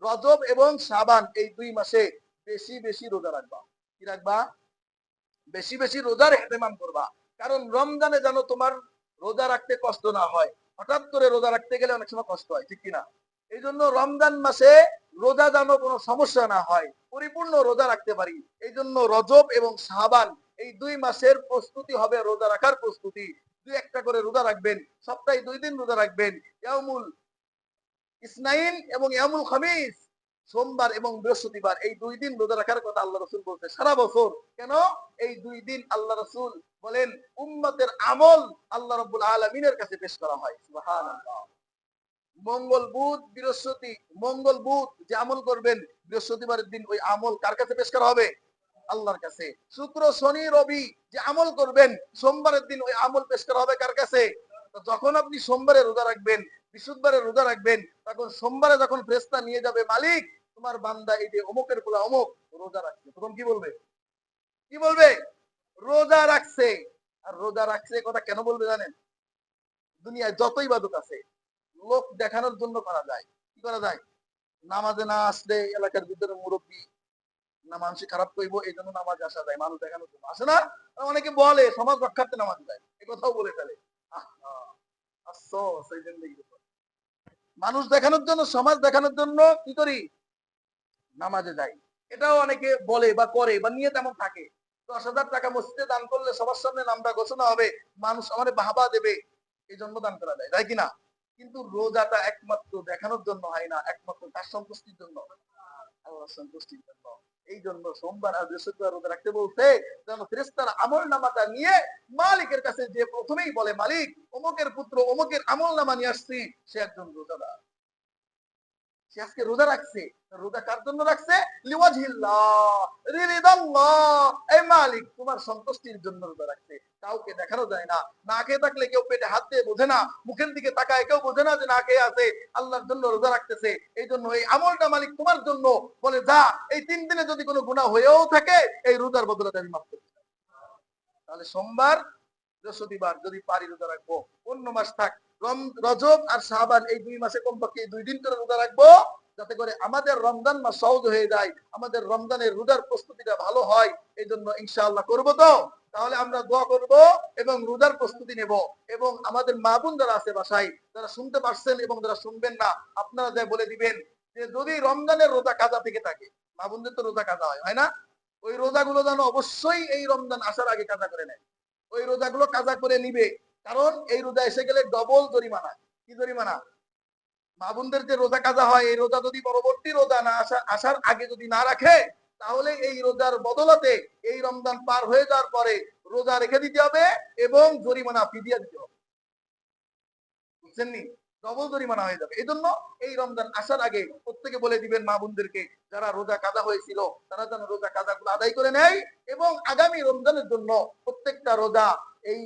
রজব এবং শাবান এই ২ মাসে বেশি বেশি রোজা রাখবা। কি রাখবা? বেশি বেশি রোজার ইহতেমাম করবা। কারণ রমজানে যেন তোমার রোজা রাখতে কষ্ট না হয়। হঠাৎ করে রোজা রাখতে গেলে অনেক সময় কষ্ট হয়, ঠিক কিনা? এই জন্য রমজান মাসে রোজা যেন কোনো সমস্যা না হয়, পরিপূর্ণ রোজা রাখতে পারি। এই জন্য রজব এবং শাবান এই ২ মাসের প্রস্তুতি হবে রোজা রাখার প্রস্তুতি। ২-১ টা করে রোজা রাখবেন, সপ্তাহে ২ দিন রোজা রাখবেন। ইয়াউমুল ইসনাইন এবং ইয়ামুল খামিস, সোমবার এবং বৃহস্পতিবার এই ২ দিন রোজা রাখার কথা আল্লাহ রাসূল বলতে সারা বছর। কেন? এই ২ দিন আল্লাহ রাসূল বলেন উম্মতের আমল আল্লাহ রাব্বুল আলামিনের কাছে পেশ করা হয়। সুবহানাল্লাহ। মঙ্গল বুধ বৃহস্পতি, মঙ্গল বুধ যে আমল করবেন বৃহস্পতিবারের দিন ওই আমল কার কাছে পেশ করা হবে? আল্লাহর কাছে। শুক্র শনি রবি যে আমল করবেন সোমবারের দিন ওই আমল পেশ করা হবে কার কাছে? তো যখন আপনি সোমবারে রোজা রাখবেন, বৃহস্পতিবারে রোজা রাখবেন, তখন সোমবারে যখন ফেরেশতা নিয়ে যাবে মালিক তোমার বান্দা এই যে অমুকের পোলা অমুক রোজা রাখছে, তখন কি বলবে? কি বলবে? রোজা রাখছে। আর রোজা রাখছে কথা কেন বলবে জানেন? দুনিয়ায় যত ইবাদত আছে লোক দেখানোর জন্য করা যায়। কি করা যায়? নামাজে না আসলে এলাকার ভিতরে মুরব্বী না মানসিক খারাপ কইবো এই জন্য নামাজে আসা যায় মানুষ দেখানোর জন্য। আসে না? অনেকে বলে সমাজ রক্ষার্থে নামাজে যায়। এ কথাও বলে ফেলে। আহা! আফসোস এই জিন্দেগির উপর। মানুষ দেখানোর জন্য, সমাজ দেখানোর জন্য কি করি? নামাজে যাই। এটাও অনেকে বলে বা করে বা নিয়ে তেমন থাকে। ১০,০০০ টাকা মসজিদে দান করলে সবার সামনে নামটা ঘোষণা হবে, মানুষ আমারে বাহবা দেবে। এজন্য দান করা যায়। তাই কিনা? কিন্তু রোজাটা একমাত্র দেখানোর জন্য হয় না, একমাত্র তার সন্তুষ্টির জন্য। আল্লাহর সন্তুষ্টির জন্য। এই জন্য সোমবার আর বৃহস্পতিবার রোজা রাখতে বলছে যেন ফেরেশতারা আমলনামাটা নিয়ে মালিকের কাছে যে প্রথমেই বলে মালিক অমুকের পুত্র অমুকের আমলনামা নিয়ে আসছি সে একজন রোজাদার। সে আজকে রোজা রাখছে। রোজা কার জন্য রাখছে? লিওয়াজহিল্লাহ, রিরিদাল্লাহ। এই মালিক তোমার সন্তুষ্টির জন্য রোজা রাখছে। কাউকে দেখানো যায় না। না খেয়ে থাকলে কেউ পেটে হাত দিয়ে বোঝে না, মুখের দিকে তাকায় কেউ বোঝে না যে না খেয়ে আছে। আল্লাহর জন্য রোজা রাখতেছে। এই জন্য এই আমলটা মালিক তোমার জন্য বলে যা এই ৩ দিনে যদি কোনো গুনাহ হয়েও থাকে এই রোজার বদলে আমি মাফ করছি। তাহলে সোমবার বৃহস্পতিবার যদি পারি রোজা রাখবো, অন্য মাস থাক রজব আর শাবান এই ২ মাসে কমপক্ষে ২ দিন করে রোজা রাখবো যাতে করে আমাদের রমজান মাস সহজ হয়ে যায়, আমাদের রমজানের রোজার প্রস্তুতিটা ভালো হয়। এই জন্য ইনশাআল্লাহ করবো তো। তাহলে আমরা দোয়া করব এবং রোজার প্রস্তুতি নেব এবং আমাদের মা বোন যারা আছে বাসায় যারা শুনতে পারছেন এবং যারা শুনবেন না আপনারা যা বলে দিবেন যে যদি রমজানের রোজা কাজা থেকে থাকে, মা বোনদের তো রোজা কাজা হয় না? ওই রোজাগুলো যেন অবশ্যই এই রমজান আসার আগে কাজা করে নেয়। ওই রোজাগুলো কাজা করে নিবে। কারণ এই রোজা এসে গেলে ডবল জরিমানা। কি জরিমানা? মা বোনদের যে রোজা কাজা হয় এই রোজা যদি পরবর্তী রোজা না আসার আগে যদি না রাখে তাহলে এই রোজার বদলতে এই রমজান পার হয়ে যাওয়ার পরে রোজা রেখে দিতে হবে এবং জরিমানা ফিদিয়া দিতে হবে। বুঝছেন নি? ডবল জরিমানা হয়ে যাবে। এজন্য এই রমজান আসার আগে প্রত্যেকে বলে দিবেন মা বোনদেরকে যারা রোজা কাজা হয়েছিল তারা যেন রোজা কাজাগুলো আদায় করে নেয় এবং আগামী রমজানের জন্য প্রত্যেকটা রোজা এই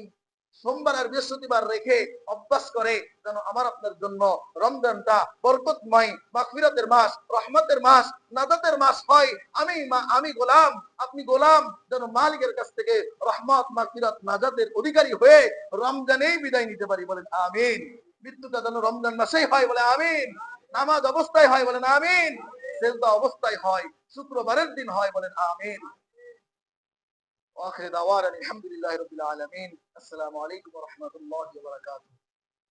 সোমবার আর বৃহস্পতিবার রেখে অভ্যাস করে যেন আমার আপনার জন্য রমজানটা বরকতময় মাগফিরাতের মাস, রহমতের মাস, নাজাতের মাস হয়। আমি গোলাম, আপনি গোলাম যেন মালিকের কাছ থেকে রহমত, মাগফিরাত, নাজাতের অধিকারী হয়ে রমজানেই বিদায় নিতে পারি। বলেন আমিন। মৃত্যুটা যেন রমজান মাসেই হয় বলে আমিন। নামাজ অবস্থায় হয় বলেন আমিন। সেজদা অবস্থায় হয়, শুক্রবারের দিন হয় বলেন আমিন। ওয়া আখিরু দাওয়ানা আলহামদুলিল্লাহি রাব্বিল আলামিন। আসসালামু আলাইকুম ওয়া রাহমাতুল্লাহি ওয়া বারাকাতুহু।